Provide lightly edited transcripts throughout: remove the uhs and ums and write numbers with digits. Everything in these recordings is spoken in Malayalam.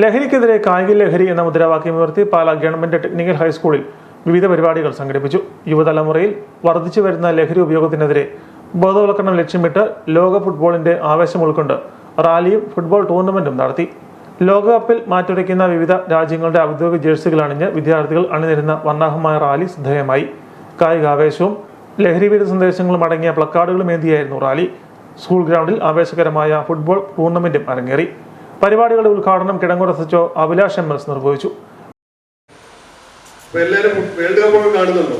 ലഹരിക്കെതിരെ കായിക ലഹരി എന്ന മുദ്രാവാക്യമുയർത്തി പാലാ ഗവൺമെന്റ് ടെക്നിക്കൽ ഹൈസ്കൂളിൽ വിവിധ പരിപാടികൾ സംഘടിപ്പിച്ചു. യുവതലമുറയിൽ വർദ്ധിച്ചു വരുന്ന ലഹരി ഉപയോഗത്തിനെതിരെ ബോധവൽക്കരണം ലക്ഷ്യമിട്ട് ലോക ഫുട്ബോളിന്റെ ആവേശം ഉൾക്കൊണ്ട് റാലിയും ഫുട്ബോൾ ടൂർണമെന്റും നടത്തി. ലോകകപ്പിൽ മാറ്റുരയ്ക്കുന്ന വിവിധ രാജ്യങ്ങളുടെ ഔദ്യോഗിക ജേഴ്സികൾ അണിഞ്ഞ് വിദ്യാർത്ഥികൾ അണിനിരുന്ന വർണ്ണാഭമായ റാലി ശ്രദ്ധേയമായി. കായികാവേശവും ലഹരി വിരുദ്ധ സന്ദേശങ്ങളും അടങ്ങിയ പ്ലക്കാർഡുകളും ഏന്തിയായിരുന്നു റാലി. സ്കൂൾ ഗ്രൗണ്ടിൽ ആവേശകരമായ ഫുട്ബോൾ ടൂർണമെന്റും അരങ്ങേറി. പരിപാടികളുടെ ഉദ്ഘാടനം കിടങ്ങൂർ SHO അഭിലാഷ് MS നിർവഹിച്ചു. വേൾഡ് കപ്പ് കാണുന്നുണ്ടോ?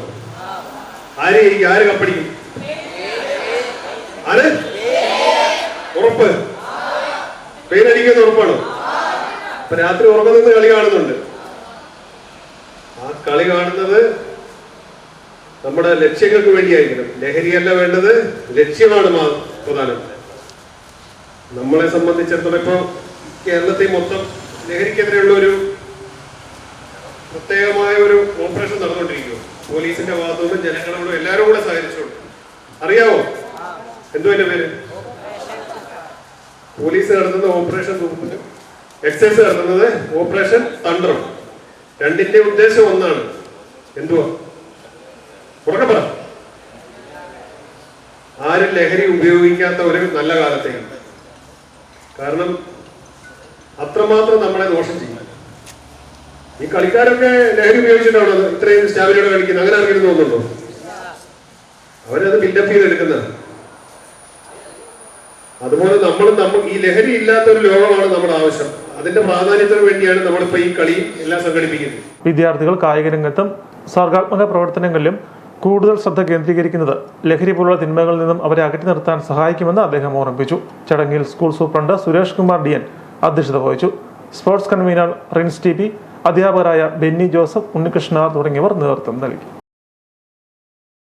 ആര് കപ്പടിക്കും? ഉറപ്പ്? പേരടിക്കുന്ന ഉറപ്പാണോ? ഇപ്പൊ രാത്രി ഉറങ്ങുന്ന കളി കാണുന്നുണ്ട്. ആ കളി കാണുന്നത് നമ്മുടെ ലക്ഷ്യങ്ങൾക്ക് വേണ്ടിയായിരിക്കണം. ലഹരിയല്ല വേണ്ടത്, ലക്ഷ്യമാണ് പ്രധാനം. നമ്മളെ സംബന്ധിച്ചിടത്തോളം ഇപ്പൊ കേരളത്തിൽ മൊത്തം ലഹരിക്കെതിരെയുള്ള ഒരു പ്രത്യേകമായ ഒരു ഓപ്പറേഷൻ നടന്നുകൊണ്ടിരിക്കുക. പോലീസിന്റെ ഭാഗത്തുനിന്നും ജനങ്ങളോടും എല്ലാവരും കൂടെ സഹകരിച്ചുകൊണ്ട്. അറിയാവോ എന്തോ എന്റെ പേര്? പോലീസ് നടത്തുന്ന ഓപ്പറേഷൻ എക്സൈസ് നടത്തുന്നത് ഓപ്പറേഷൻ തന്ത്രം. രണ്ടിന്റെ ഉദ്ദേശം ഒന്നാണ്. എന്തുവാ? ഉറക്കെ പറ. ആരും ലഹരി ഉപയോഗിക്കാത്ത ഒരു നല്ല കാലത്തേക്ക്. കാരണം അത്രമാത്രം നമ്മളെ ദോഷം ചെയ്യും. ഈ കളിക്കാരൊക്കെ ലഹരി ഉപയോഗിച്ചിട്ടാണോ ഇത്രയും സ്റ്റാമിനയോടെ കളിക്കുന്നത്? അങ്ങനെ ആർക്കും തോന്നുന്നുണ്ടോ? അവരത് ബിൽഡപ്പ് ചെയ്തെടുക്കുന്നതാണ്. അതുപോലെ നമ്മൾ ഈ ലഹരി ഇല്ലാത്തൊരു ലോകമാണ് നമ്മുടെ ആവശ്യം. അതിന്റെ പ്രാധാന്യത്തിന് വേണ്ടിയാണ് നമ്മളിപ്പോ ഈ കളി എല്ലാം സംഘടിപ്പിക്കുന്നത്. വിദ്യാർത്ഥികൾ കായിക രംഗത്തും സർഗാത്മക പ്രവർത്തനങ്ങളിലും കൂടുതൽ ശ്രദ്ധ കേന്ദ്രീകരിക്കുന്നത് ലഹരി പോലുള്ള തിന്മകളിൽ നിന്നും അവരെ അകറ്റി നിർത്താൻ സഹായിക്കുമെന്ന് അദ്ദേഹം ഓർമ്മിപ്പിച്ചു. ചടങ്ങിൽ school superintendent Suresh Kumar DN അധ്യക്ഷത വഹിച്ചു. സ്പോർട്സ് കൺവീനർ റിൻസ് TP, അധ്യാപകരായ ബെന്നി ജോസഫ്, ഉണ്ണികൃഷ്ണ തുടങ്ങിയവർ നേതൃത്വം നൽകി.